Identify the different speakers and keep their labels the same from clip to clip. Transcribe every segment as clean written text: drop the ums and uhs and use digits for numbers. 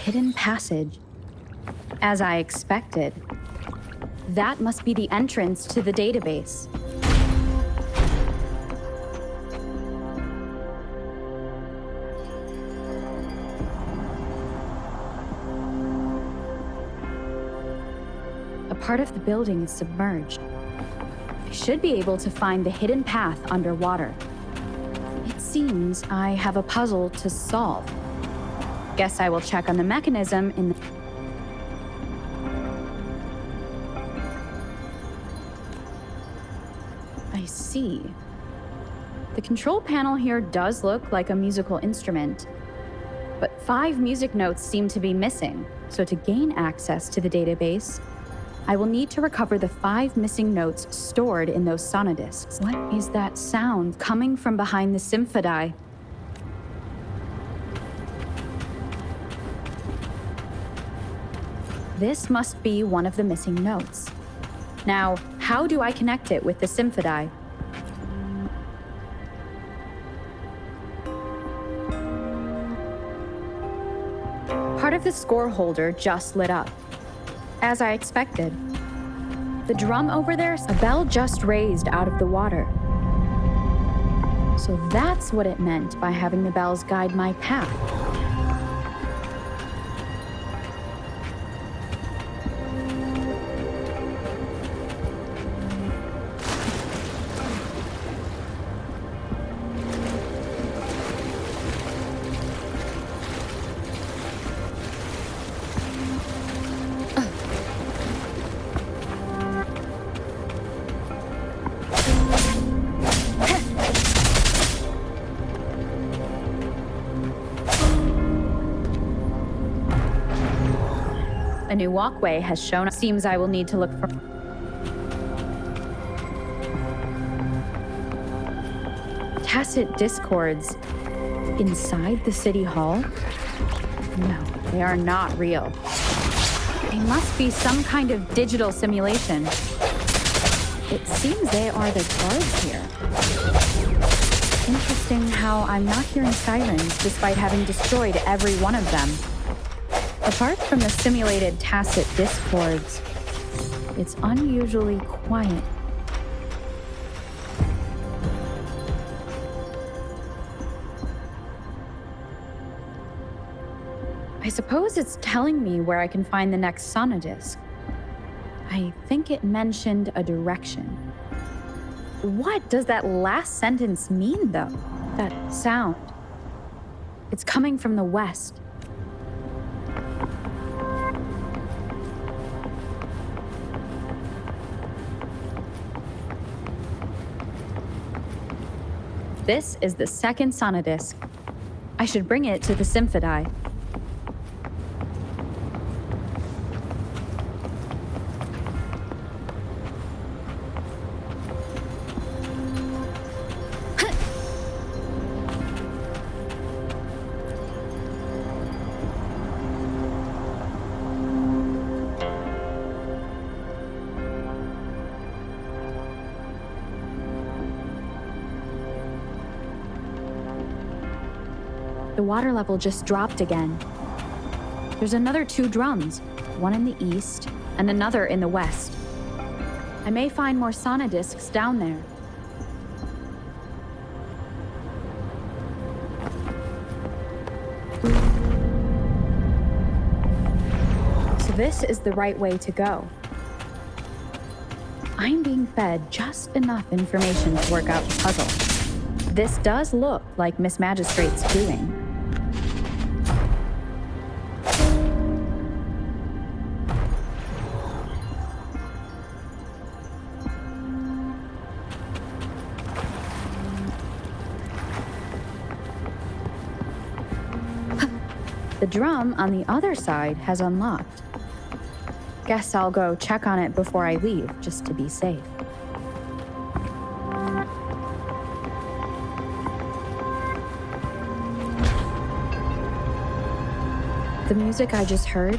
Speaker 1: hidden passage. As I expected. That must be the entrance to the database. A part of the building is submerged. I should be able to find the hidden path underwater. It seems I have a puzzle to solve. Guess I will check on the mechanism in the... I see. The control panel here does look like a musical instrument, but 5 music notes seem to be missing, so to gain access to the database, I will need to recover the 5 missing notes stored in those sonodiscs. What is that sound coming from behind the symphony? This must be one of the missing notes. Now, how do I connect it with the symphony? Part of the score holder just lit up. As I expected. The drum over there, a bell just raised out of the water. So that's what it meant by having the bells guide my path. A new walkway has shown. Seems I will need to look for... Tacit discords inside the city hall? No, they are not real. They must be some kind of digital simulation. It seems they are the guards here. Interesting how I'm not hearing sirens despite having destroyed every one of them. Apart from the simulated tacit discords, it's unusually quiet. I suppose it's telling me where I can find the next sonodisc. I think it mentioned a direction. What does that last sentence mean, though? That sound. It's coming from the west. This is the second sonodisc. I should bring it to the symphony. The water level just dropped again. There's another 2 drums, one in the east and another in the west. I may find more sonodiscs down there. So this is the right way to go. I'm being fed just enough information to work out the puzzle. This does look like Miss Magistrate's doing. The drum on the other side has unlocked. Guess I'll go check on it before I leave, just to be safe. The music I just heard,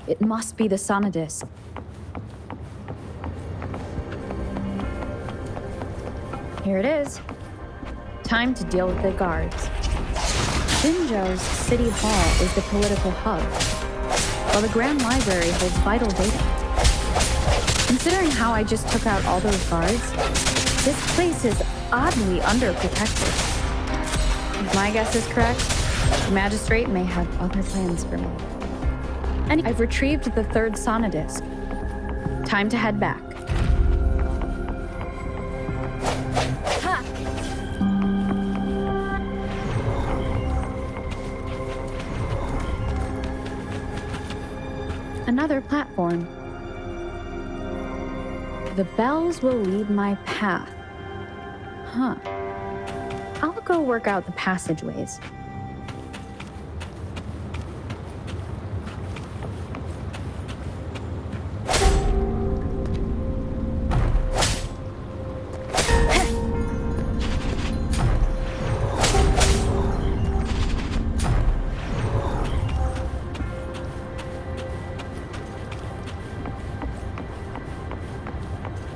Speaker 1: it must be the sonodisc. Here it is. Time to deal with the guards. Jinzhou's City Hall is the political hub, while the Grand Library holds vital data. Considering how I just took out all those guards, this place is oddly underprotected. If my guess is correct, the magistrate may have other plans for me. And I've retrieved the third sonodisc. Time to head back. Ha! Another platform. The bells will lead my path. Huh. I'll go work out the passageways.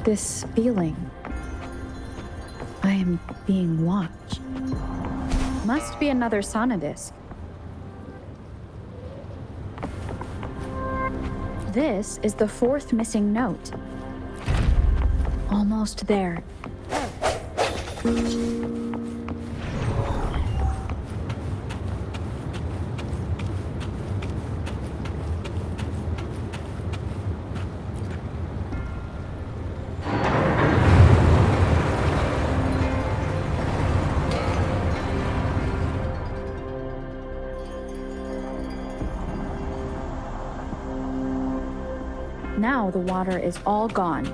Speaker 1: This feeling. I am being watched. Must be another sonodisc. This is the fourth missing note. Almost there. Now the water is all gone.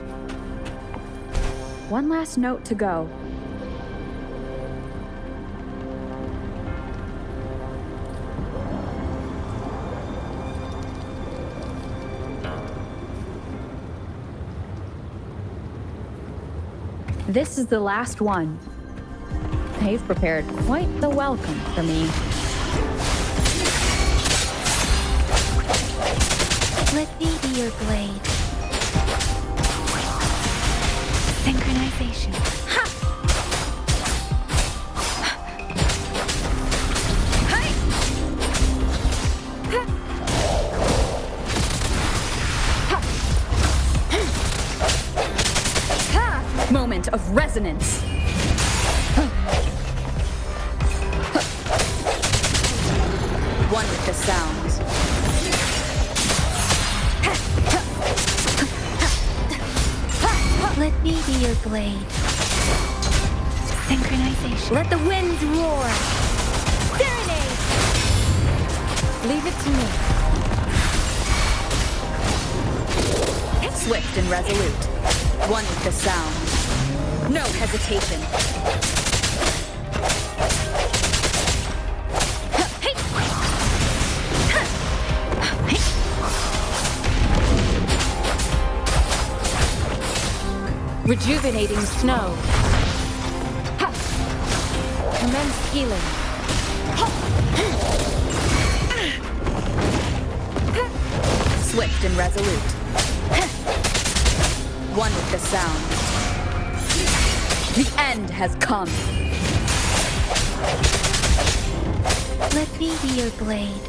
Speaker 1: One last note to go. This is the last one. They've prepared quite the welcome for me.
Speaker 2: Let me be your blade. Synchronization. Ha! Hi!
Speaker 1: Ha! Moment of resonance. One with the sounds.
Speaker 2: Let me be your blade. Synchronization. Let the winds roar. Serenade!
Speaker 1: Leave it to me. Swift and resolute. One with the sound. No hesitation. Rejuvenating snow. Ha! Commence healing. Swift and resolute. One with the sound. The end has come.
Speaker 2: Let me be your blade.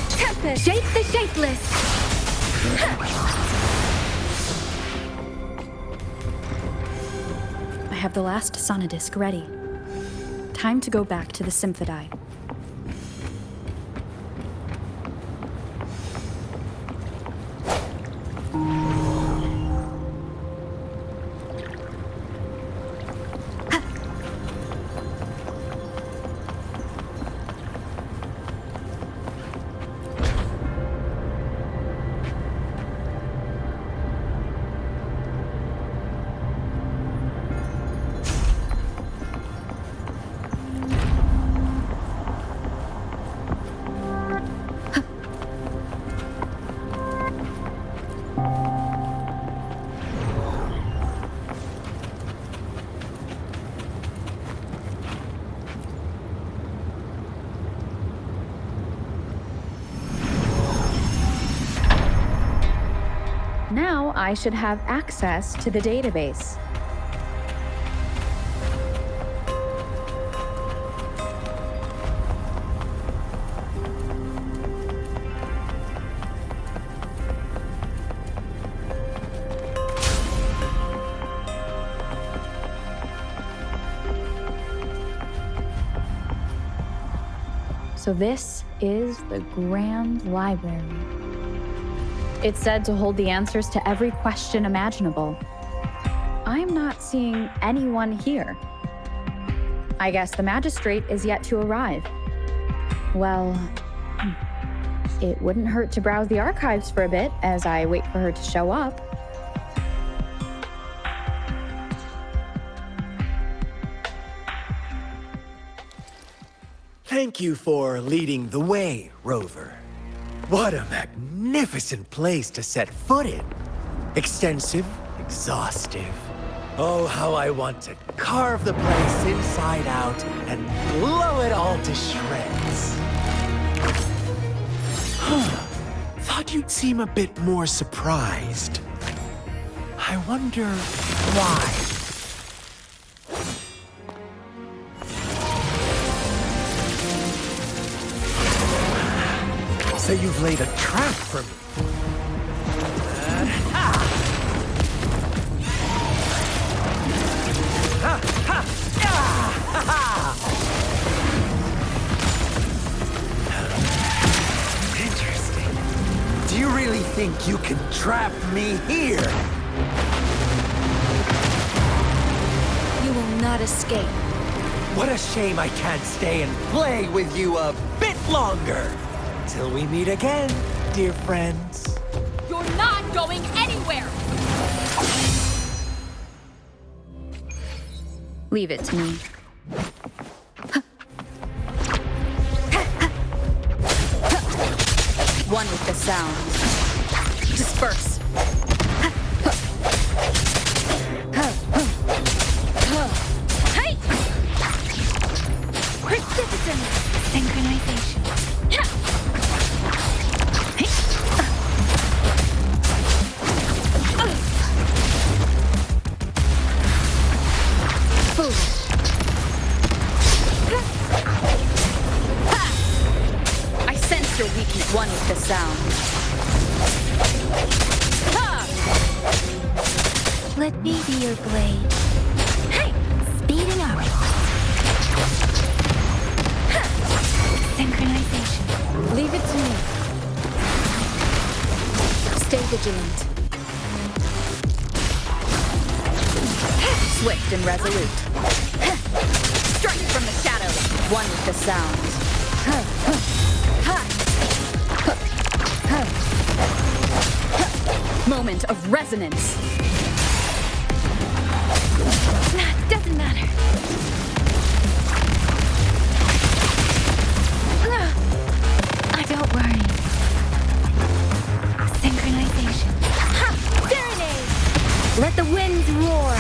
Speaker 2: Tempest! Shape the shapeless!
Speaker 1: I have the last sonodisc ready. Time to go back to the Symphodi. Now I should have access to the database. So this is the Grand Library. It's said to hold the answers to every question imaginable. I'm not seeing anyone here. I guess the magistrate is yet to arrive. Well, it wouldn't hurt to browse the archives for a bit as I wait for her to show up.
Speaker 3: Thank you for leading the way, Rover. What a magnificent place to set foot in. Extensive, exhaustive. Oh, how I want to carve the place inside out and blow it all to shreds. Thought you'd seem a bit more surprised. I wonder why. So you've laid a trap for me. Interesting. Do you really think you can trap me here?
Speaker 2: You will not escape.
Speaker 3: What a shame I can't stay and play with you a bit longer. Till we meet again, dear friends.
Speaker 4: You're not going anywhere!
Speaker 1: Leave it to me.
Speaker 4: One with the sound. Disperse. Hey!
Speaker 2: Precipitant synchronization.
Speaker 4: I sense your weakness. One with the sound.
Speaker 2: Let me be your blade. Hey! Speeding up. Synchronization.
Speaker 4: Leave it to me. Stay vigilant. Swift and resolute. Strike from the shadows. One with the sound. Moment of resonance.
Speaker 2: Doesn't matter. Don't worry. Synchronization. Ha! Serenade! Let the winds roar.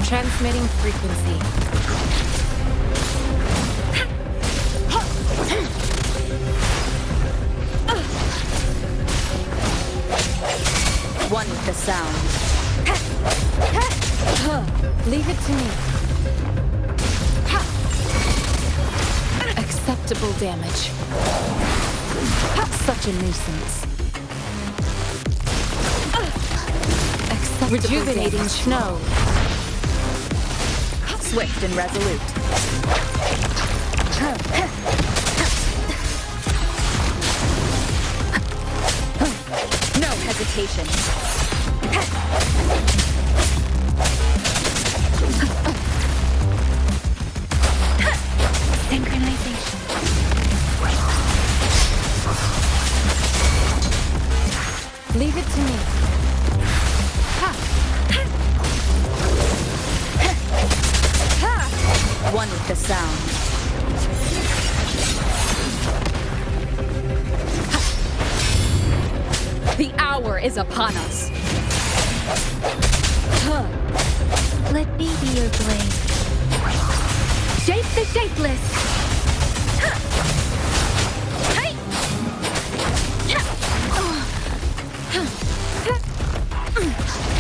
Speaker 4: Transmitting frequency. One with the sound. Leave it to me. Acceptable damage. Such a nuisance. Acceptable rejuvenating damage. Snow. Swift and resolute. No hesitation.
Speaker 2: Synchronization.
Speaker 4: Leave it to me. One with the sound. The hour is upon us.
Speaker 2: Let me be your blade. Shape the shapeless.
Speaker 4: Hey!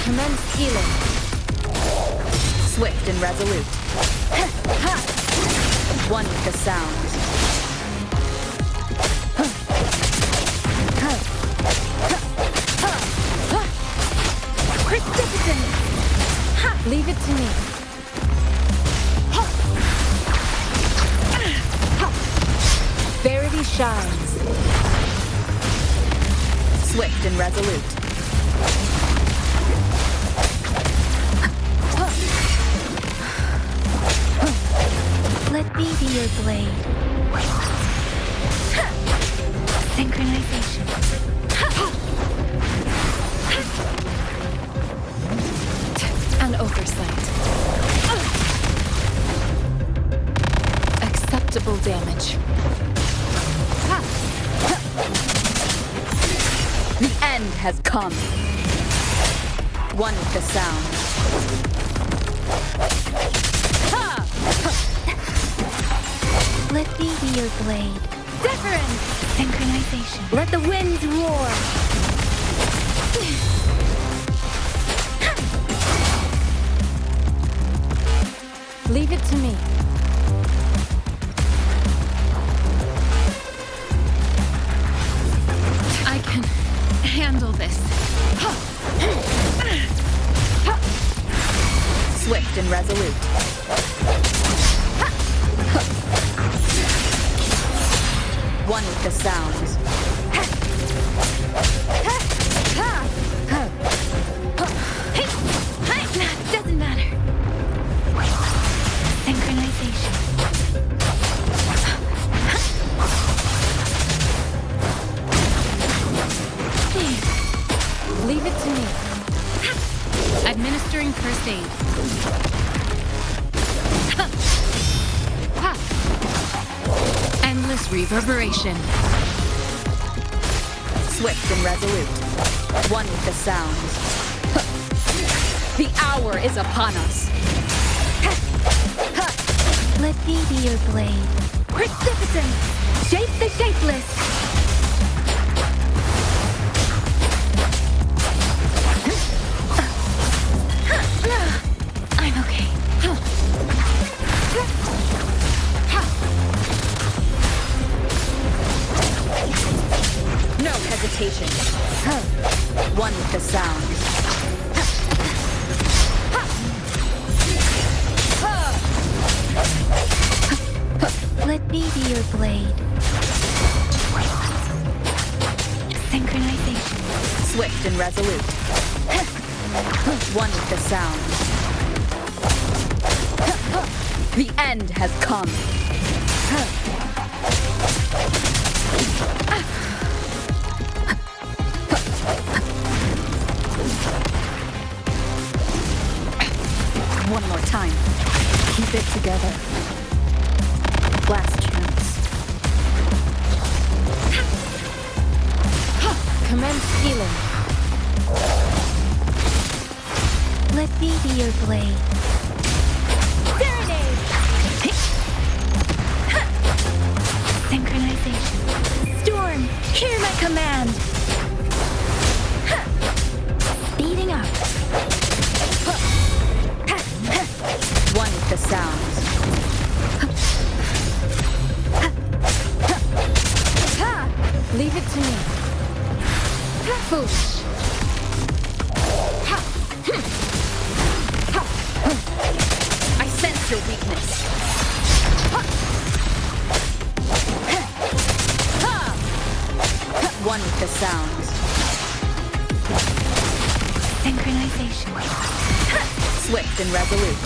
Speaker 2: Commence healing.
Speaker 4: Swift and resolute. One with the sound.
Speaker 2: Precipitant.
Speaker 4: Leave it to me.
Speaker 2: shines.
Speaker 4: Swift and resolute.
Speaker 2: Let me be your blade. Synchronization. An oversight. Acceptable damage.
Speaker 4: The end has come. One with the sound.
Speaker 2: Let me be your blade. Different! Synchronization. Let the winds roar! Leave it to me. I can handle this.
Speaker 4: Swift and resolute. One with the sounds.
Speaker 2: Doesn't matter. Synchronization. Leave it to me. Administering first aid. Endless reverberation.
Speaker 4: Swift and resolute. One with the sounds. The hour is upon us.
Speaker 2: Let me be your blade. Precipitant! Shape the shapeless! I'm okay.
Speaker 4: No hesitation. One with the sounds.
Speaker 2: Let me be your blade. Synchronization.
Speaker 4: Swift and resolute. One with the sounds. The end has come. One more time. Keep it together. Last chance.
Speaker 2: Commence healing. Let me be your blade. Serenade! Synchronization. Storm, hear my command. Speeding up.
Speaker 4: One with the sounds.
Speaker 2: Leave it to me. Foolish.
Speaker 4: I sense your weakness. One with the sounds.
Speaker 2: Synchronization.
Speaker 4: Swift and resolute.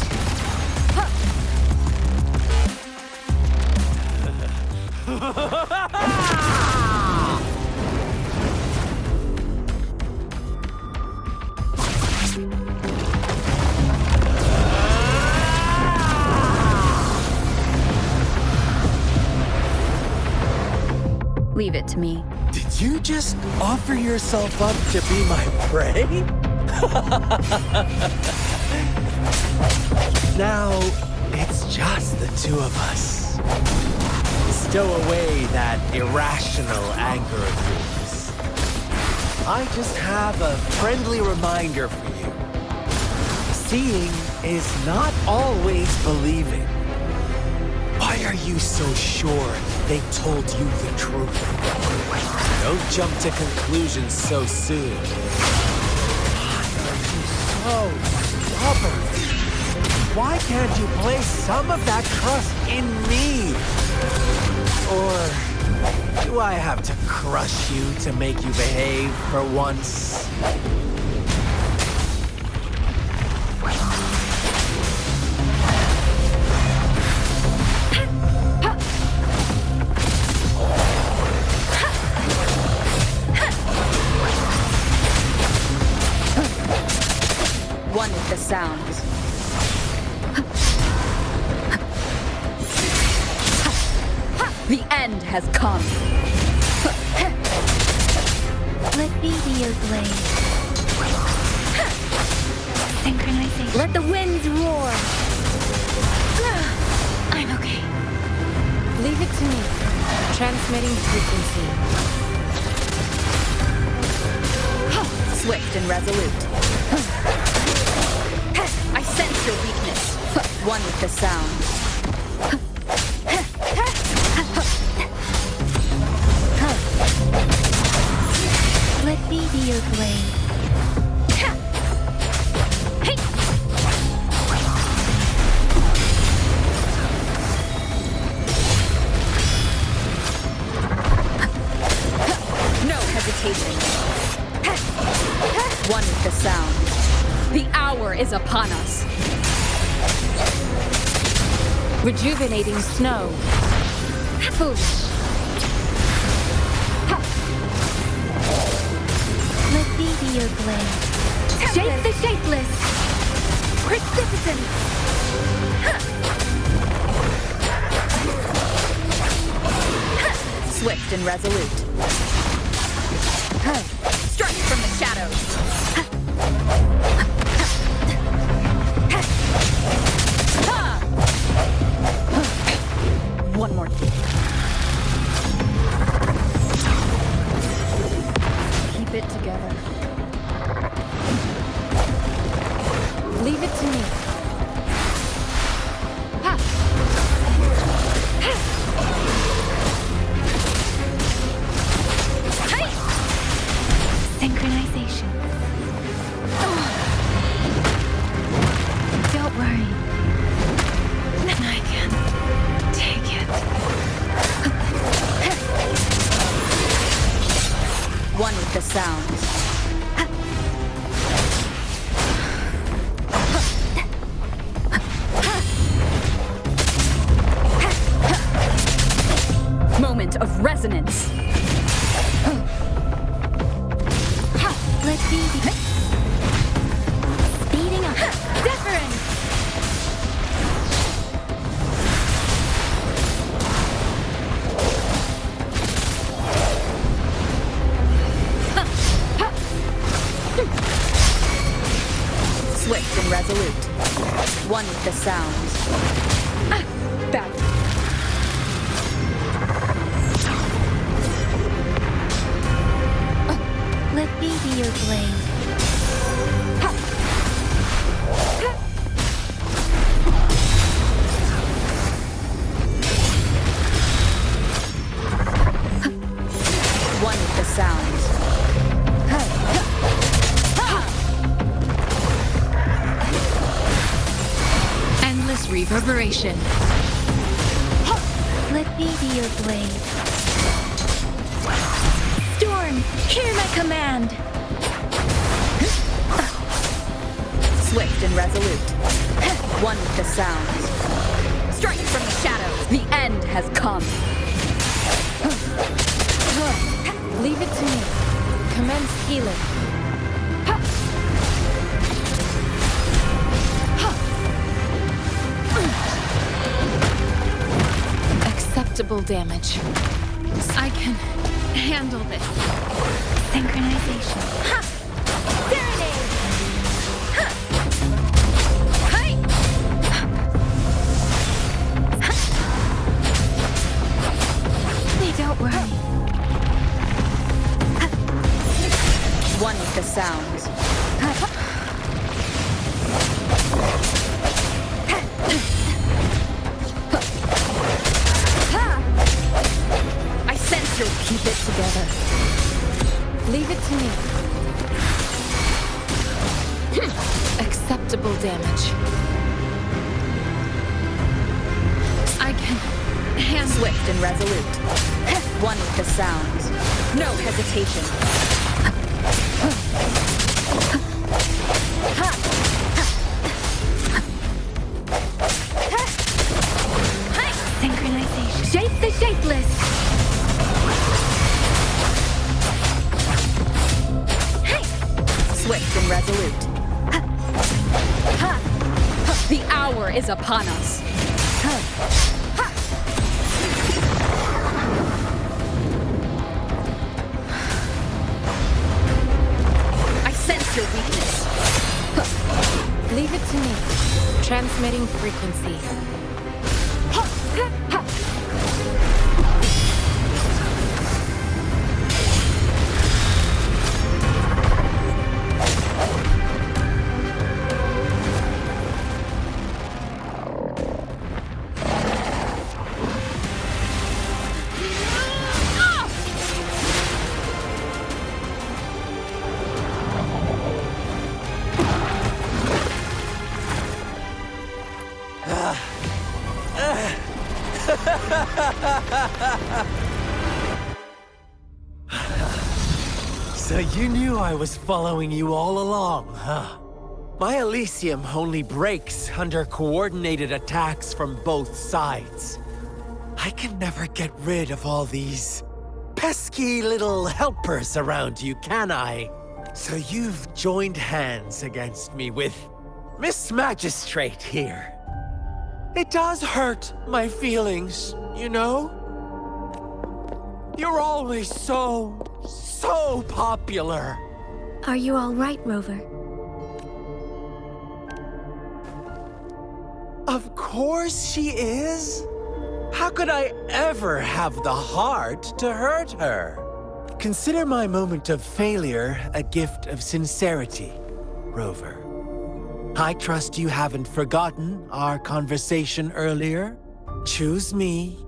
Speaker 1: Leave it to me.
Speaker 3: Did you just offer yourself up to be my prey? Now, it's just the two of us. Stow away that irrational anger of yours. I just have a friendly reminder for you. Seeing is not always believing. Why are you so sure they told you the truth? Don't jump to conclusions so soon. Why are you so stubborn? Why can't you place some of that trust in me? Or Do I have to crush you to make you behave for once?
Speaker 4: One with the sounds. The end has come.
Speaker 2: Let me be your blade. Synchronization. Let the winds roar. I'm okay.
Speaker 5: Leave it to me. Transmitting frequency.
Speaker 4: Swift and resolute. I sense your weakness. One with the sound.
Speaker 2: Let me be your blade.
Speaker 4: No hesitation. One with the sound. The hour is upon us.
Speaker 5: Rejuvenating snow.
Speaker 2: Foolish. Let me be your blade. Shape the shapeless. Precipitant.
Speaker 4: Swift and resolute. Strike from the shadows. One more. Keep it together.
Speaker 5: Leave it to me.
Speaker 2: Synchronization. Don't worry. I can take it.
Speaker 4: One with the sounds. Moment of resonance.
Speaker 2: Let me be. Speeding up. Different.
Speaker 4: Swift and resolute. One with the sounds. Back.
Speaker 2: Let me be your blade.
Speaker 4: One with the sounds.
Speaker 5: Endless reverberation.
Speaker 2: Let me be your blade. Storm, hear my command.
Speaker 4: Swift and resolute. One with the sounds. Strike from the shadows. The end has come.
Speaker 5: Leave it to me. Commence healing. Acceptable damage. I can handle this.
Speaker 2: Synchronization. Serenade. Don't worry.
Speaker 4: One with the sounds. I sense you'll keep it together.
Speaker 5: Leave it to me. Acceptable damage. I can
Speaker 4: Swift and resolute. One with the sounds. No hesitation.
Speaker 2: Synchronization. Shape the shapeless.
Speaker 4: Swift and resolute. The hour is upon us. I sense your weakness.
Speaker 5: Leave it to me. Transmitting frequency.
Speaker 3: So you knew I was following you all along, huh? My Elysium only breaks under coordinated attacks from both sides. I can never get rid of all these pesky little helpers around you, can I? So you've joined hands against me with Miss Magistrate here. It does hurt my feelings, you know? You're always so popular.
Speaker 2: Are you all right, Rover?
Speaker 3: Of course she is. How could I ever have the heart to hurt her? Consider my moment of failure a gift of sincerity, Rover. I trust you haven't forgotten our conversation earlier. Choose me.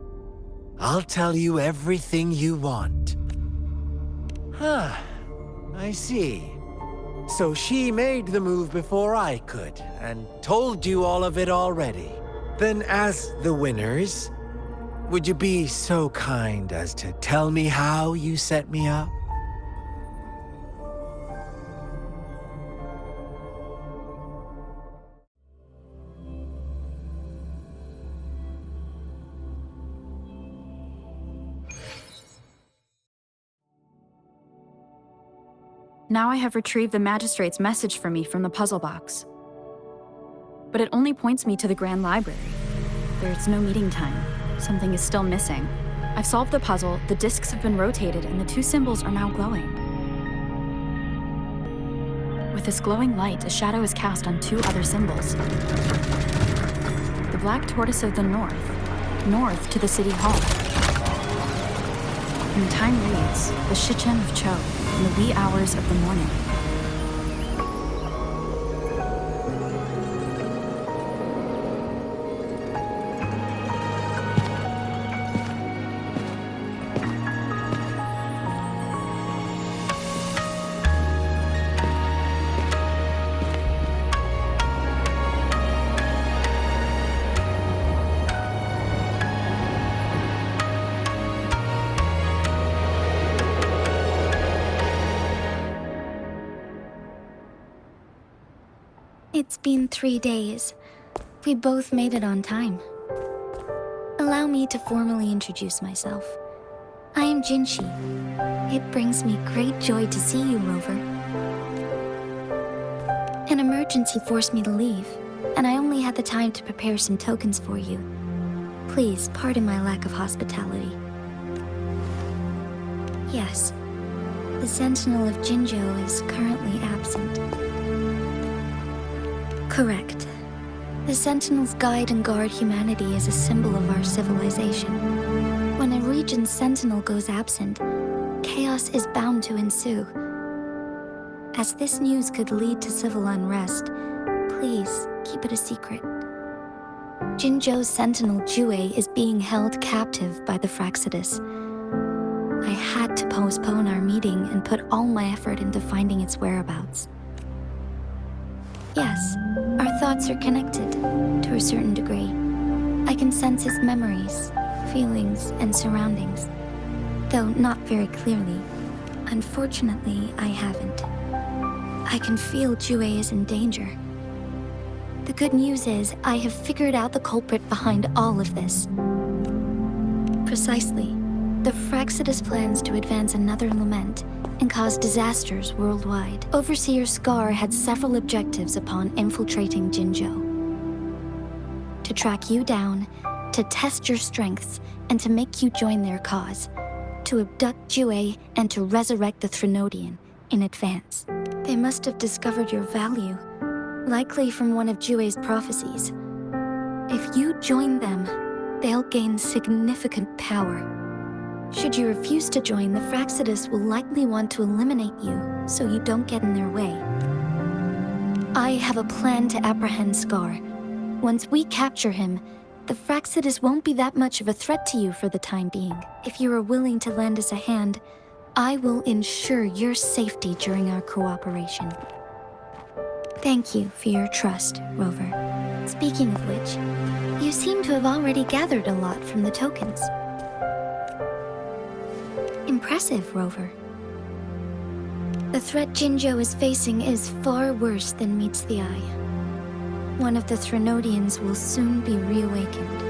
Speaker 3: I'll tell you everything you want. Huh. I see. So she made the move before I could, and told you all of it already. Then as the winners, would you be so kind as to tell me how you set me up?
Speaker 1: Now I have retrieved the Magistrate's message for me from the puzzle box. But it only points me to the Grand Library. There's no meeting time. Something is still missing. I've solved the puzzle, the discs have been rotated, and the two symbols are now glowing. With this glowing light, a shadow is cast on two other symbols. The black tortoise of the north to the city hall. And time reads, the Shichen of Cho, in the wee hours of the morning.
Speaker 2: It's been 3 days. We both made it on time. Allow me to formally introduce myself. I am Jinshi. It brings me great joy to see you, Rover. An emergency forced me to leave, and I only had the time to prepare some tokens for you. Please pardon my lack of hospitality. Yes, the Sentinel of Jinzhou is currently absent. Correct. The Sentinels guide and guard humanity as a symbol of our civilization. When a region's Sentinel goes absent, chaos is bound to ensue. As this news could lead to civil unrest, please keep it a secret. Jinzhou's Sentinel Jue is being held captive by the Fraxidus. I had to postpone our meeting and put all my effort into finding its whereabouts. Yes, our thoughts are connected, to a certain degree. I can sense his memories, feelings, and surroundings. Though not very clearly. Unfortunately, I haven't. I can feel Jue is in danger. The good news is, I have figured out the culprit behind all of this. Precisely. The Fraxidus plans to advance another lament and cause disasters worldwide. Overseer Scar had several objectives upon infiltrating Jinzhou. To track you down, to test your strengths, and to make you join their cause. To abduct Jue and to resurrect the Threnodian in advance. They must have discovered your value, likely from one of Jue's prophecies. If you join them, they'll gain significant power. Should you refuse to join, the Fraxidus will likely want to eliminate you so you don't get in their way. I have a plan to apprehend Scar. Once we capture him, the Fraxidus won't be that much of a threat to you for the time being. If you are willing to lend us a hand, I will ensure your safety during our cooperation. Thank you for your trust, Rover. Speaking of which, you seem to have already gathered a lot from the tokens. Impressive, Rover. The threat Jinzhou is facing is far worse than meets the eye. One of the Threnodians will soon be reawakened.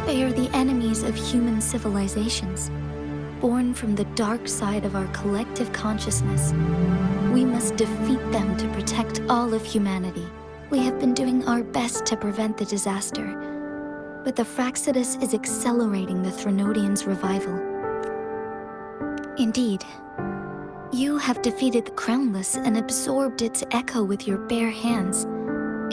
Speaker 2: They are the enemies of human civilizations, born from the dark side of our collective consciousness. We must defeat them to protect all of humanity. We have been doing our best to prevent the disaster, but the Fraxidus is accelerating the Threnodians' revival. Indeed, you have defeated the Crownless and absorbed its echo with your bare hands.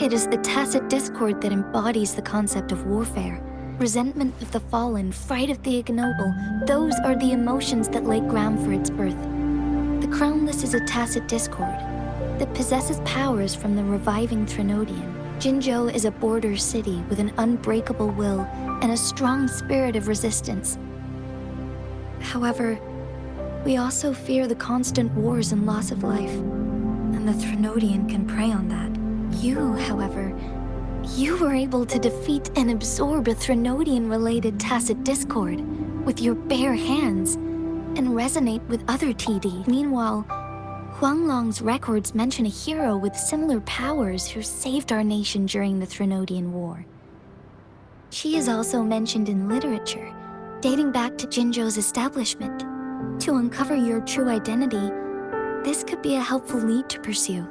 Speaker 2: It is the tacit discord that embodies the concept of warfare. Resentment of the fallen, fright of the ignoble, those are the emotions that lay ground for its birth. The Crownless is a tacit discord that possesses powers from the reviving Threnodian. Jinzhou is a border city with an unbreakable will and a strong spirit of resistance. However, we also fear the constant wars and loss of life, and the Threnodian can prey on that. You, however, you were able to defeat and absorb a Threnodian-related tacit discord with your bare hands and resonate with other TD. Meanwhile, Huanglong's records mention a hero with similar powers who saved our nation during the Threnodian War. She is also mentioned in literature, dating back to Jinzhou's establishment. To uncover your true identity, this could be a helpful lead to pursue.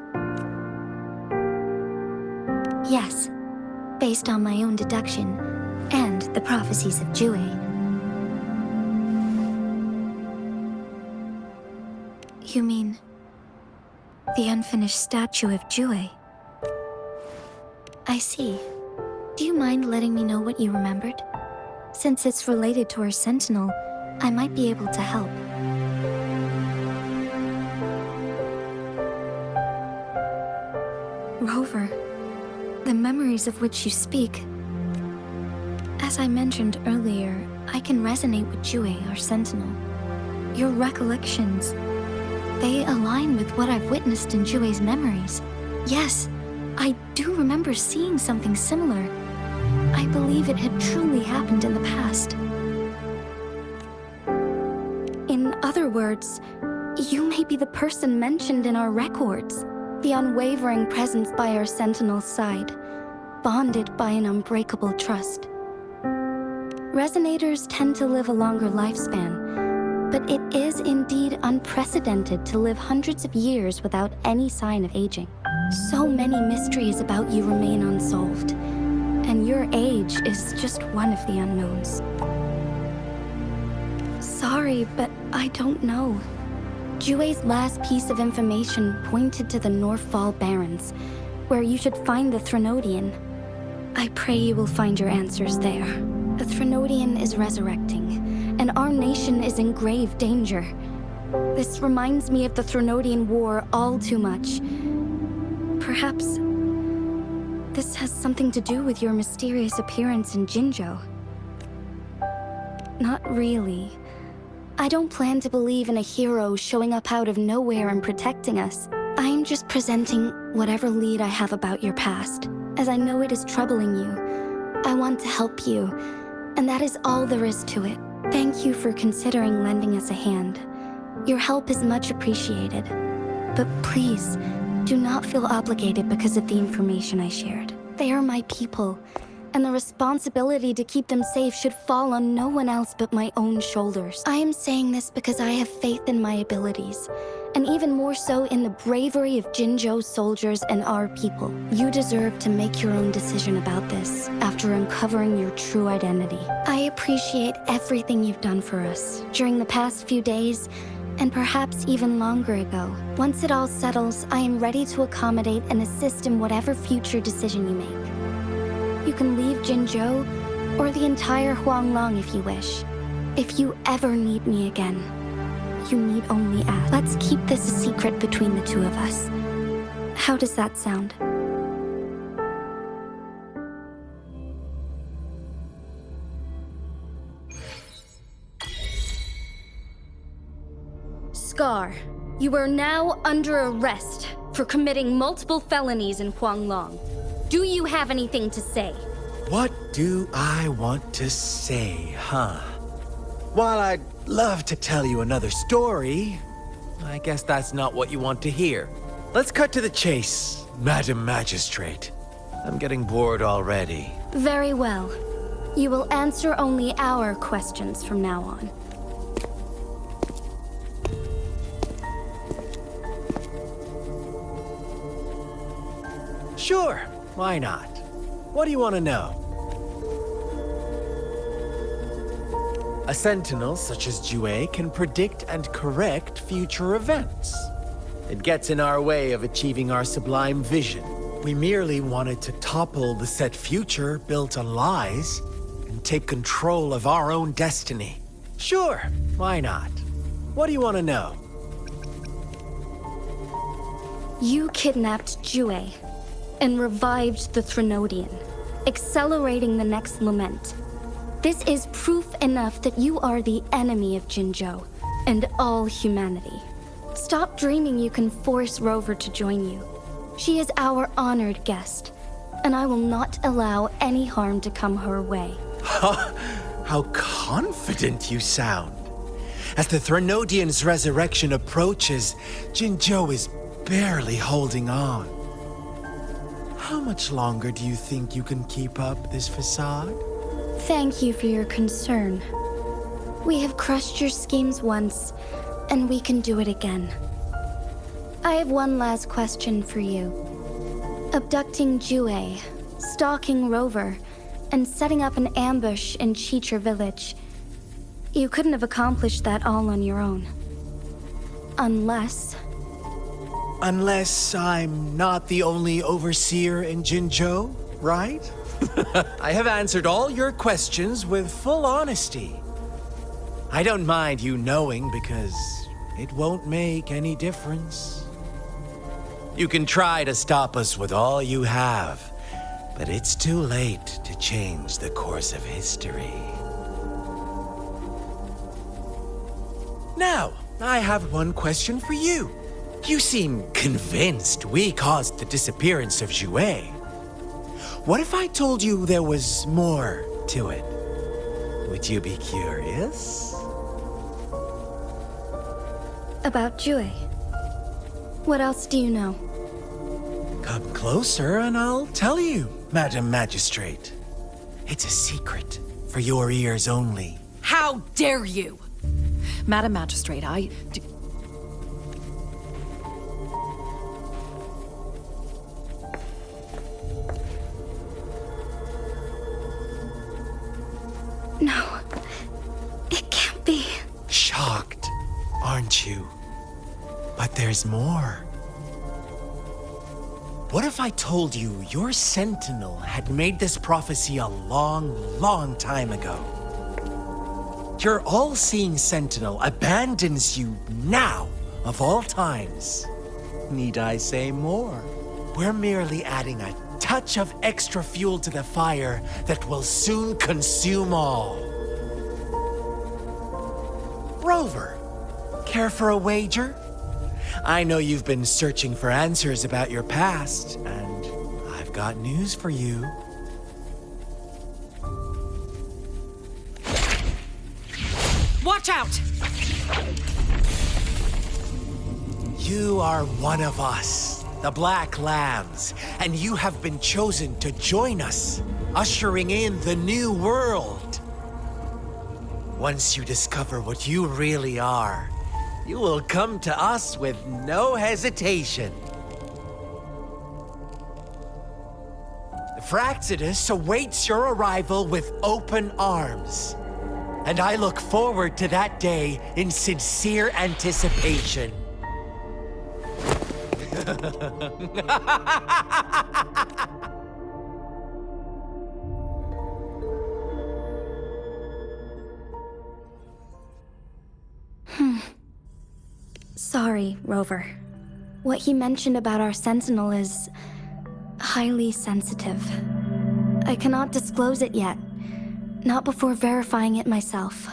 Speaker 2: Yes, based on my own deduction and the prophecies of Jue. You mean the unfinished statue of Jue? I see. Do you mind letting me know what you remembered? Since it's related to our sentinel, I might be able to help. Rover, the memories of which you speak. As I mentioned earlier, I can resonate with Jue, our sentinel. Your recollections, they align with what I've witnessed in Jue's memories. Yes, I do remember seeing something similar. I believe it had truly happened in the past. In other words, you may be the person mentioned in our records. The unwavering presence by our sentinel's side, bonded by an unbreakable trust. Resonators tend to live a longer lifespan, but it is indeed unprecedented to live hundreds of years without any sign of aging. So many mysteries about you remain unsolved, and your age is just one of the unknowns. Sorry, but I don't know. Jue's last piece of information pointed to the Northfall Barrens, where you should find the Threnodian. I pray you will find your answers there. The Threnodian is resurrecting, and our nation is in grave danger. This reminds me of the Threnodian War all too much. Perhaps this has something to do with your mysterious appearance in Jinzhou. Not really. I don't plan to believe in a hero showing up out of nowhere and protecting us. I'm just presenting whatever lead I have about your past, as I know it is troubling you. I want to help you, And that is all there is to it. Thank you for considering lending us a hand. Your help is much appreciated. But please, do not feel obligated because of the information I shared. They are my people, and the responsibility to keep them safe should fall on no one else but my own shoulders. I am saying this because I have faith in my abilities, and even more so in the bravery of Jinzhou's soldiers and our people. You deserve to make your own decision about this after uncovering your true identity. I appreciate everything you've done for us during the past few days, and perhaps even longer ago. Once it all settles, I am ready to accommodate and assist in whatever future decision you make. You can leave Jinzhou or the entire Huanglong if you wish. If you ever need me again, you need only ask. Let's keep this a secret between the two of us. How does that sound? Scar, you are now under arrest for committing multiple felonies in Huanglong. Do you have anything to say?
Speaker 3: What do I want to say, huh? While I'd love to tell you another story, I guess that's not what you want to hear. Let's cut to the chase, Madam Magistrate. I'm getting bored already.
Speaker 2: Very well. You will answer only our questions from now on.
Speaker 3: Sure, why not? What do you want to know? A sentinel such as Jue can predict and correct future events. It gets in our way of achieving our sublime vision. We merely wanted to topple the set future built on lies and take control of our own destiny. Sure, why not? What do you want to know?
Speaker 2: You kidnapped Jue and revived the Threnodian, accelerating the next lament. This is proof enough that you are the enemy of Jinzhou and all humanity. Stop dreaming you can force Rover to join you. She is our honored guest, and I will not allow any harm to come her way.
Speaker 3: How confident you sound. As the Threnodian's resurrection approaches, Jinzhou is barely holding on. How much longer do you think you can keep up this facade?
Speaker 2: Thank you for your concern. We have crushed your schemes once, and we can do it again. I have one last question for you. Abducting Jue, stalking Rover, and setting up an ambush in Chicha village. You couldn't have accomplished that all on your own. Unless
Speaker 3: I'm not the only overseer in Jinzhou, right? I have answered all your questions with full honesty. I don't mind you knowing because it won't make any difference. You can try to stop us with all you have, but it's too late to change the course of history. Now, I have one question for you. You seem convinced we caused the disappearance of Jue. What if I told you there was more to it? Would you be curious?
Speaker 2: about Jue. What else do you know?
Speaker 3: Come closer and I'll tell you, Madam Magistrate. It's a secret for your ears only.
Speaker 4: How dare you!
Speaker 5: Madam Magistrate,
Speaker 2: No, it can't be.
Speaker 3: Shocked, aren't you? But there's more. What if I told you your sentinel had made this prophecy a long, long time ago? Your all-seeing sentinel abandons you now, of all times. Need I say more? We're merely adding a touch of extra fuel to the fire that will soon consume all. Rover, care for a wager? I know you've been searching for answers about your past, and I've got news for you.
Speaker 5: Watch out!
Speaker 3: You are one of us, the Black Lambs, and you have been chosen to join us, ushering in the new world. Once you discover what you really are, you will come to us with no hesitation. The Fraxidus awaits your arrival with open arms, and I look forward to that day in sincere anticipation.
Speaker 2: Sorry, Rover. What he mentioned about our Sentinel is highly sensitive. I cannot disclose it yet, not before verifying it myself.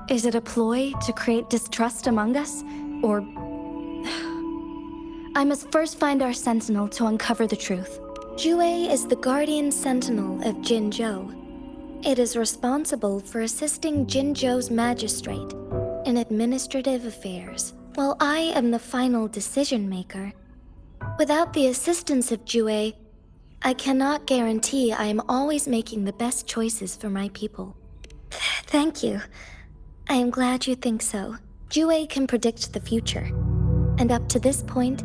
Speaker 2: Is it a ploy to create distrust among us, or... I must first find our Sentinel to uncover the truth. Jue is the Guardian Sentinel of Jinzhou. It is responsible for assisting Jinzhou's magistrate in administrative affairs, while I am the final decision maker. Without the assistance of Jue, I cannot guarantee I am always making the best choices for my people. Thank you. I am glad you think so. Jue can predict the future, and up to this point,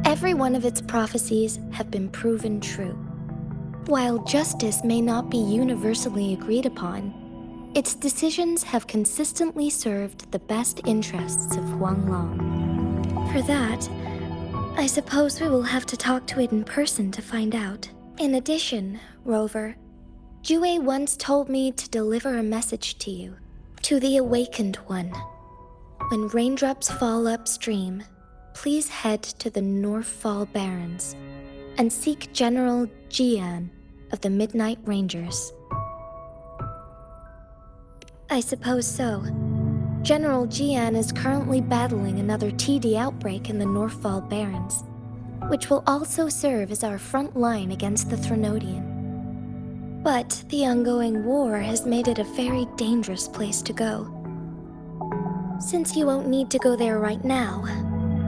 Speaker 2: every one of its prophecies have been proven true. While justice may not be universally agreed upon, its decisions have consistently served the best interests of Huanglong. For that, I suppose we will have to talk to it in person to find out. In addition, Rover, Jue once told me to deliver a message to you, to the Awakened One. When raindrops fall upstream, please head to the Northfall Barrens and seek General Jian of the Midnight Rangers. I suppose so. General Jian is currently battling another TD outbreak in the Northfall Barrens, which will also serve as our front line against the Threnodian. But the ongoing war has made it a very dangerous place to go. Since you won't need to go there right now,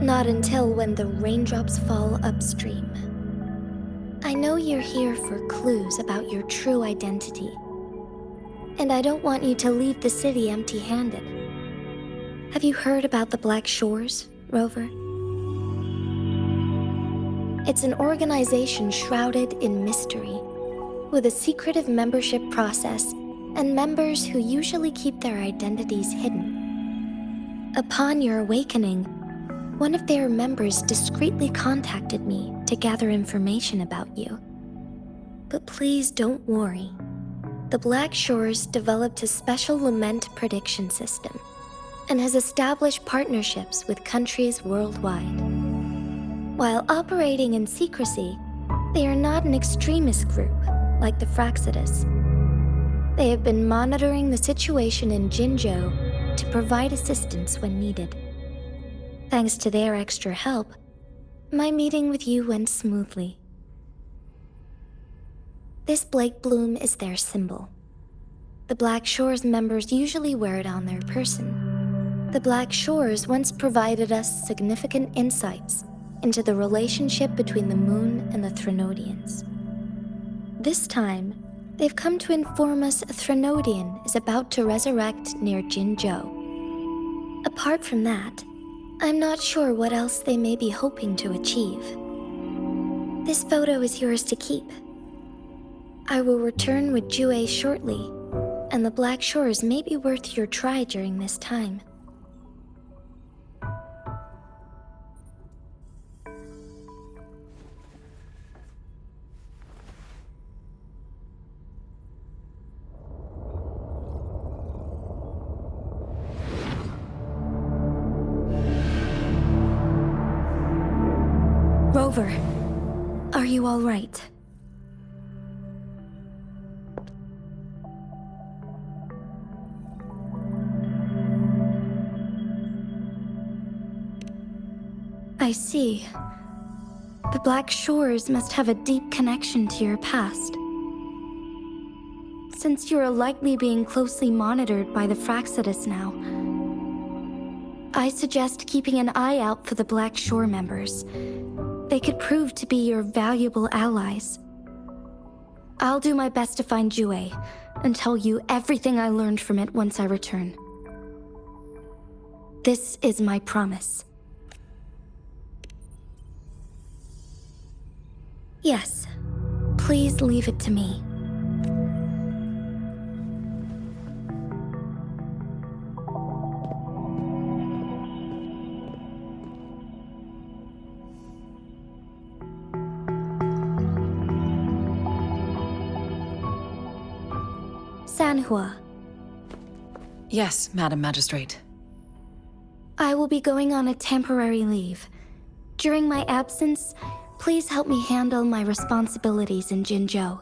Speaker 2: not until when the raindrops fall upstream. I know you're here for clues about your true identity, and I don't want you to leave the city empty-handed. Have you heard about the Black Shores, Rover? It's an organization shrouded in mystery, with a secretive membership process and members who usually keep their identities hidden. Upon your awakening, one of their members discreetly contacted me to gather information about you. But please don't worry. The Black Shores developed a special lament prediction system and has established partnerships with countries worldwide. While operating in secrecy, they are not an extremist group like the Fraxidus. They have been monitoring the situation in Jinzhou to provide assistance when needed. Thanks to their extra help, my meeting with you went smoothly. This Blake Bloom is their symbol. The Black Shores members usually wear it on their person. The Black Shores once provided us significant insights into the relationship between the Moon and the Threnodians. This time, they've come to inform us a Threnodian is about to resurrect near Jinzhou. Apart from that, I'm not sure what else they may be hoping to achieve. This photo is yours to keep. I will return with Jue shortly, and the Black Shores may be worth your try during this time. Rover, are you all right? I see. The Black Shores must have a deep connection to your past. Since you are likely being closely monitored by the Fraxidus now, I suggest keeping an eye out for the Black Shore members. They could prove to be your valuable allies. I'll do my best to find Jue and tell you everything I learned from it once I return. This is my promise. Yes, please leave it to me. Sanhua.
Speaker 5: Yes, Madam Magistrate.
Speaker 2: I will be going on a temporary leave. During my absence, please help me handle my responsibilities in Jinzhou.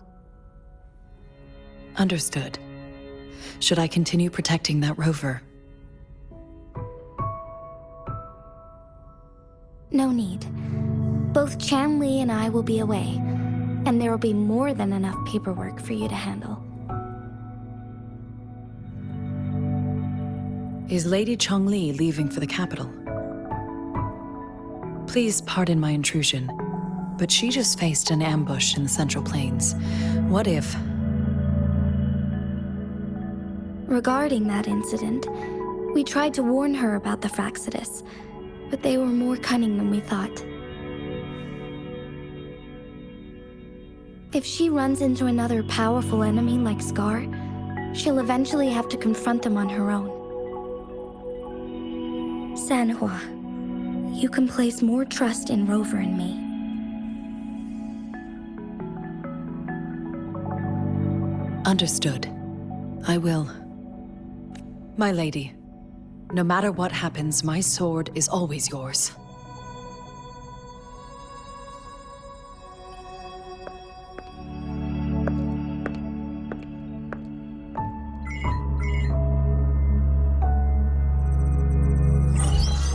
Speaker 5: Understood. Should I continue protecting that rover?
Speaker 2: No need. Both Chan Li and I will be away, and there will be more than enough paperwork for you to handle.
Speaker 5: Is Lady Chongli leaving for the capital? Please pardon my intrusion, but she just faced an ambush in the Central Plains. What if...
Speaker 2: Regarding that incident, we tried to warn her about the Fraxidus, but they were more cunning than we thought. If she runs into another powerful enemy like Scar, she'll eventually have to confront them on her own. Sanhua, you can place more trust in Rover and me.
Speaker 5: Understood. I will. My lady, no matter what happens, my sword is always yours.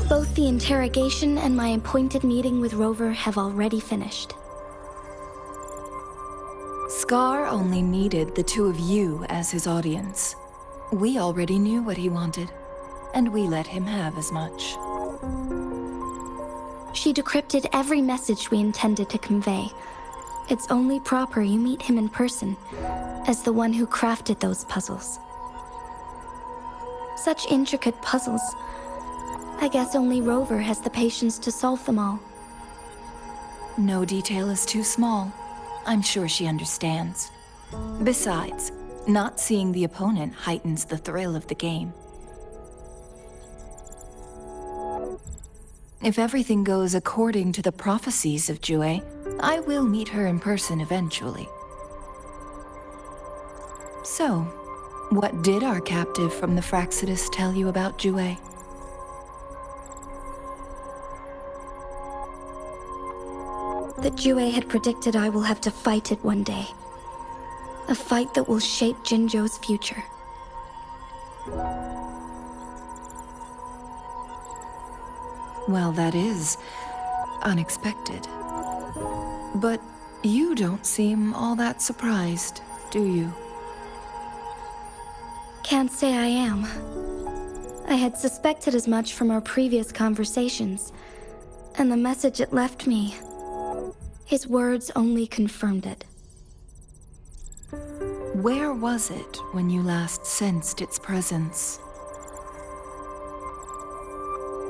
Speaker 2: Both the interrogation and my appointed meeting with Rover have already finished.
Speaker 6: Scar only needed the two of you as his audience. We already knew what he wanted, and we let him have as much.
Speaker 2: She decrypted every message we intended to convey. It's only proper you meet him in person, as the one who crafted those puzzles. Such intricate puzzles. I guess only Rover has the patience to solve them all.
Speaker 6: No detail is too small. I'm sure she understands. Besides, not seeing the opponent heightens the thrill of the game. If everything goes according to the prophecies of Jue, I will meet her in person eventually. So, what did our captive from the Fraxidus tell you about Jue?
Speaker 2: That Jue had predicted I will have to fight it one day. A fight that will shape Jinzhou's future.
Speaker 6: Well, that is unexpected. But you don't seem all that surprised, do you?
Speaker 2: Can't say I am. I had suspected as much from our previous conversations, and the message it left me, his words only confirmed it.
Speaker 6: Where was it when you last sensed its presence?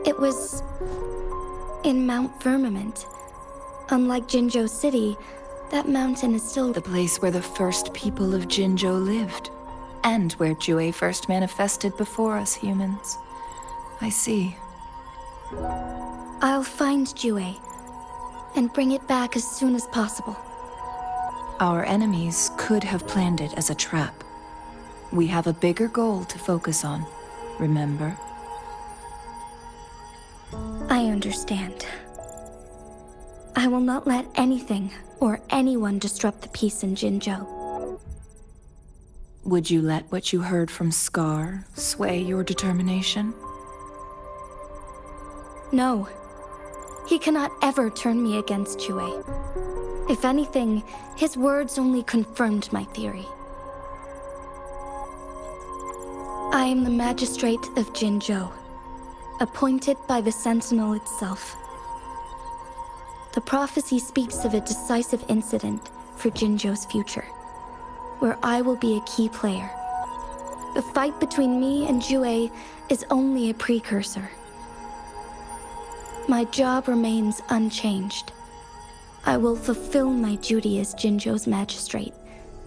Speaker 2: It was in Mount Firmament. Unlike Jinzhou City, that mountain is still
Speaker 6: The place where the first people of Jinzhou lived, and where Jue first manifested before us humans. I see.
Speaker 2: I'll find Jue and bring it back as soon as possible.
Speaker 6: Our enemies could have planned it as a trap. We have a bigger goal to focus on, remember?
Speaker 2: I understand. I will not let anything or anyone disrupt the peace in Jinzhou.
Speaker 6: Would you let what you heard from Scar sway your determination?
Speaker 2: No. He cannot ever turn me against Jue. If anything, his words only confirmed my theory. I am the magistrate of Jinzhou. appointed by the Sentinel itself. The prophecy speaks of a decisive incident for Jinzhou's future, where I will be a key player. The fight between me and Jue is only a precursor. My job remains unchanged. I will fulfill my duty as Jinzhou's magistrate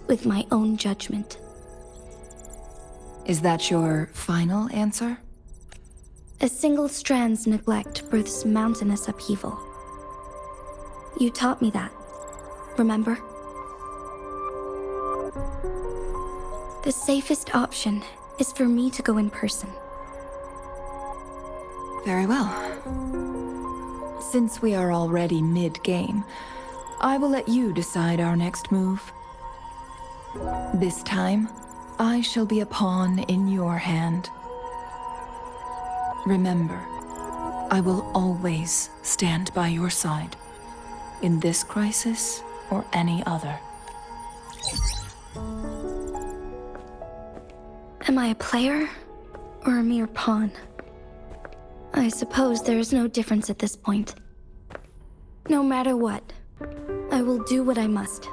Speaker 2: with my own judgment.
Speaker 6: Is that your final answer?
Speaker 2: A single strand's neglect births mountainous upheaval. You taught me that, remember? The safest option is for me to go in person.
Speaker 6: Very well. Since we are already mid-game, I will let you decide our next move. This time, I shall be a pawn in your hand. Remember, I will always stand by your side, in this crisis or any other.
Speaker 2: Am I a player or a mere pawn? I suppose there is no difference at this point. No matter what, I will do what I must.